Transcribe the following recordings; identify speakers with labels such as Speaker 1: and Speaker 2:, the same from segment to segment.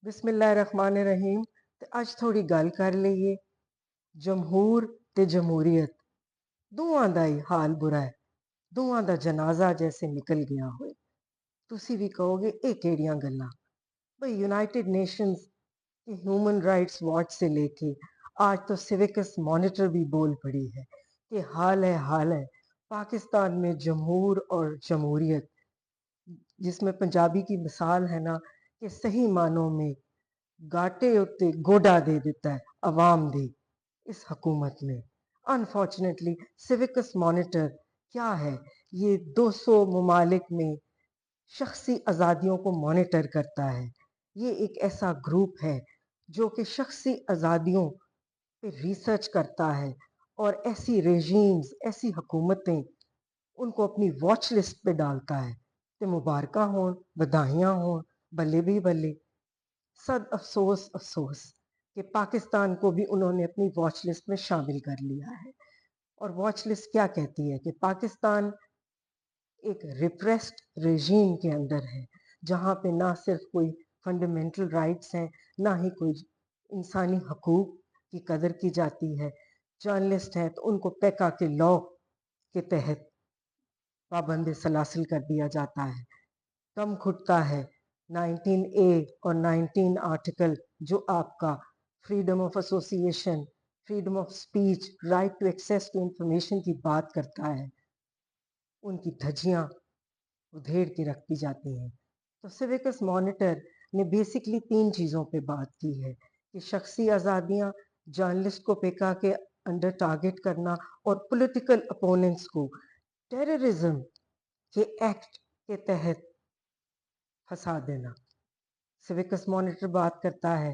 Speaker 1: बिस्मिल्लाहिर्रहमानिर्रहीम। ते अज थोड़ी गल कर लईए जमहूर ते जमहूरीयत दोवां दा ही हाल बुरा है। दोवां दा जनाजा जैसे निकल गया होए। तुसी भी कहोगे ये केड़ियां गल्लां। भाई यूनाइटेड नेशंस की ह्यूमन राइट्स वॉच से लेके आज तो सिविकस मॉनिटर भी बोल पड़ी है कि हाल है पाकिस्तान में जमहूर और जमहूरियत, जिसमें पंजाबी की मिसाल है ना कि सही मानों में गाटे उत्ते गोडा दे देता है अवाम दी इस हुकूमत ने। अनफॉर्चुनेटली सिविकस मॉनिटर क्या है, ये 200 ममालिक में शख्सी आज़ादियों को मॉनिटर करता है। ये एक ऐसा ग्रुप है जो कि शख्सी आज़ादियों पे रिसर्च करता है और ऐसी रेजीम्स, ऐसी हुकूमतें उनको अपनी वॉच लिस्ट पे डालता है। तो मुबारका हों, बधाइयाँ हों, बल्ले भी बल्ले। सद अफसोस अफसोस कि पाकिस्तान को भी उन्होंने अपनी वॉच लिस्ट में शामिल कर लिया है। और वॉच लिस्ट क्या कहती है कि पाकिस्तान एक रिप्रेस्ड रेजीम के अंदर है, जहाँ पे ना सिर्फ कोई फंडामेंटल राइट्स हैं, ना ही कोई इंसानी हकूक की कदर की जाती है। जर्नलिस्ट हैं तो उनको पैका के लॉ के तहत पाबंद सलासिल कर दिया जाता है। कम घुटता है 19A और 19 आर्टिकल जो आपका freedom of association, freedom of speech, right to access to information की बात करता है, उनकी धज्जियां उधेड़ के रख दी जाती हैं। तो सिविकस मॉनिटर ने बेसिकली 3 चीज़ों पे बात की है कि शख्सी आज़ादियाँ, जर्नलिस्ट को पेका के अंडर टारगेट करना और पॉलिटिकल अपोनेंट्स को टेररिज्म के एक्ट के तहत फंसा देना। सिविकस मॉनिटर बात करता है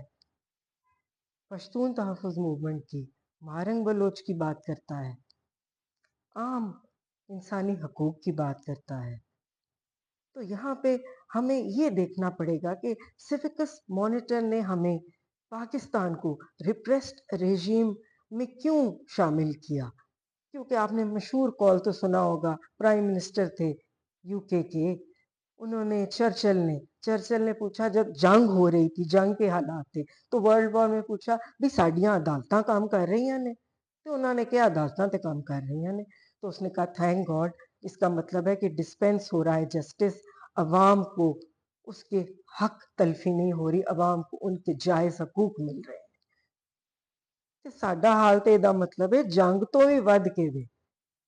Speaker 1: पश्तून तहफ़्फ़ुज़ मूवमेंट की, मारंग बलोच की बात करता है, आम इंसानी हकूक की बात करता है। तो यहाँ पे हमें ये देखना पड़ेगा कि सिविकस मॉनिटर ने हमें पाकिस्तान को रिप्रेस्ड रेजीम में क्यों शामिल किया। क्योंकि आपने मशहूर कॉल तो सुना होगा, प्राइम मिनिस्टर थे यूके के, उन्होंने चर्चिल ने पूछा जब जंग हो रही थी, जंग के हालात थे, तो वर्ल्ड वॉर में पूछा भी साड़ियां अदालतां काम कर रही ने, तो उन्होंने क्या अदालतां ते काम कर रही ने, तो उसने कहा थैंक गॉड, इसका मतलब है कि डिस्पेंस हो रहा है जस्टिस, अवाम को उसके हक तलफी नहीं हो रही, अवाम को उनके जायज हकूक मिल रहे हैं। ਤੇ ਸਾਡਾ हाल तो ਇਹਦਾ मतलब है जंग तो भी वध के वे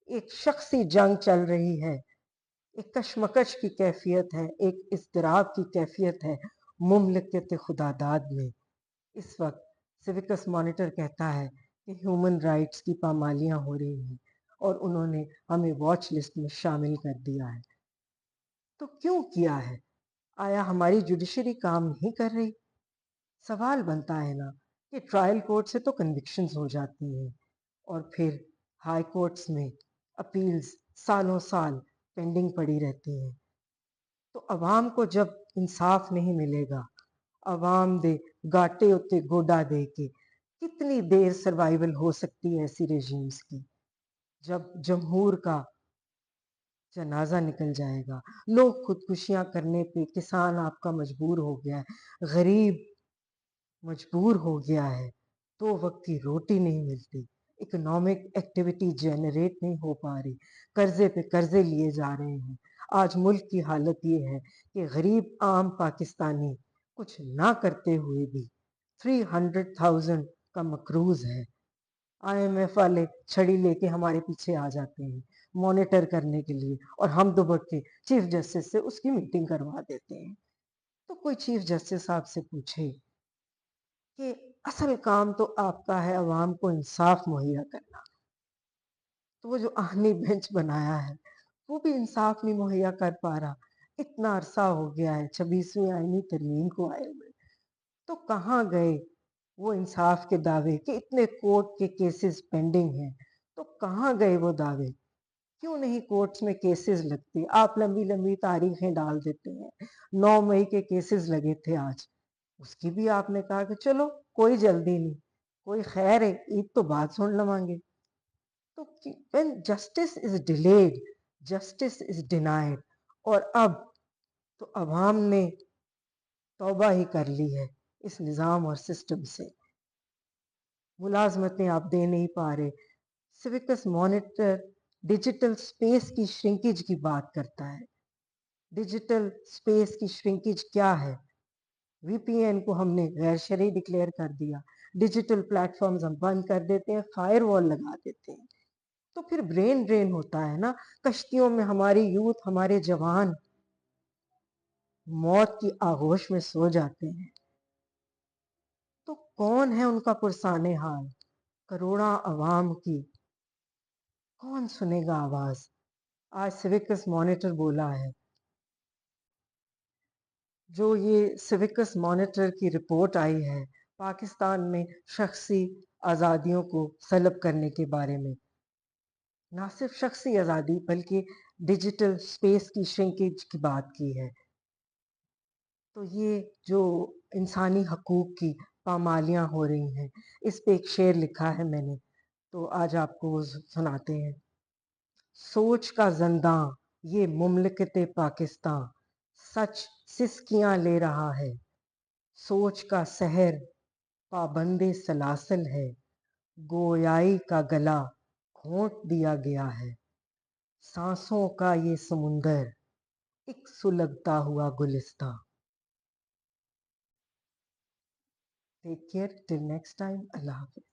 Speaker 1: एक शख्सी जंग चल रही है, एक कशमकश की कैफियत है, एक इज़्तिराब की कैफियत है मुमलिकत खुदादाद में। इस वक्त सिविकस मॉनिटर कहता है कि ह्यूमन राइट्स की पामालियाँ हो रही हैं और उन्होंने हमें वॉच लिस्ट में शामिल कर दिया है। तो क्यों किया है? आया हमारी जुडिशरी काम नहीं कर रही? सवाल बनता है ना कि ट्रायल कोर्ट से तो कन्विक्शंस हो जाती हैं और फिर हाई कोर्ट्स में अपील्स सालों साल पेंडिंग पड़ी रहती हैं। तो अवाम को जब इंसाफ नहीं मिलेगा, अवाम दे गाटे उत्ते गोडा दे के कितनी देर सर्वाइवल हो सकती है ऐसी रेजीम्स की। जब जमहूर का जनाजा निकल जाएगा, लोग खुदकुशियां करने पे, किसान आपका मजबूर हो गया है, गरीब मजबूर हो गया है, तो वक्त की रोटी नहीं मिलती, इकोनॉमिक एक्टिविटी जनरेट नहीं हो पा रही, कर्जे पे कर्जे लिए जा रहे हैं। आज मुल्क की हालत ये है कि गरीब आम पाकिस्तानी कुछ ना करते हुए भी 300,000 का मकरूज है। आईएमएफ वाले छड़ी लेके हमारे पीछे आ जाते हैं मॉनिटर करने के लिए, और हम दुबक के चीफ जस्टिस से उसकी मीटिंग करवा देते हैं। तो कोई चीफ जस्टिस साहब से पूछे कि असल काम तो आपका है अवाम को इंसाफ मुहैया करना, तो वो जो आहनी बेंच बनाया है वो भी इंसाफ नहीं मुहैया कर पा रहा। इतना अरसा हो गया है 26वीं आईनी तरमीम को आए हुए, तो कहाँ गए वो इंसाफ के दावे कि इतने कोर्ट के केसेस पेंडिंग हैं, तो कहाँ गए वो दावे? क्यों नहीं कोर्ट्स में केसेस लगते? आप लंबी लंबी तारीखें डाल देते हैं। 9 मई के केसेस लगे थे आज, उसकी भी आपने कहा कि चलो कोई जल्दी नहीं, कोई खैर है, ईद तो बाद सुन लवांगे। तो when justice is delayed, justice is denied, और अब तो अवाम ने तौबा ही कर ली है اس نظام اور سسٹم سے. ملازمتیں آپ دے نہیں پا رہے. سویکس مانیٹر ڈیجیٹل سپیس کی شرنکیج کی بات کرتا ہے. ڈیجیٹل سپیس کی شرنکیج کیا ہے؟ وی پی این کو ہم نے غیر شرعی ڈکلیئر کر دیا، ڈیجیٹل پلیٹ فارمز ہم بند کر دیتے ہیں، فائر وال لگا دیتے ہیں، تو پھر برین ڈرین ہوتا ہے نا. کشتیوں میں ہماری یوتھ، ہمارے جوان موت کی آغوش میں سو جاتے ہیں، تو کون ہے ان کا پرسان حال؟ کروڑاں عوام کی کون سنے گا آواز؟ آج سویکس مانیٹر بولا ہے. جو یہ سویکس مانیٹر کی رپورٹ آئی ہے پاکستان میں شخصی آزادیوں کو سلب کرنے کے بارے میں، نہ صرف شخصی آزادی بلکہ ڈیجیٹل سپیس کی شرنکیج کی بات کی ہے. تو یہ جو انسانی حقوق کی پامالیاں ہو رہی ہیں، اس پہ ایک شعر لکھا ہے میں نے، تو آج آپ کو وہ سناتے ہیں. سوچ کا زنداں یہ مملکت پاکستان، سچ سسکیاں لے رہا ہے. سوچ کا سحر پابند سلاسل ہے، گویائی کا گلا گھونٹ دیا گیا ہے. سانسوں کا یہ سمندر ایک سلگتا ہوا گلستاں. Take care till next time. اللہ حافظ.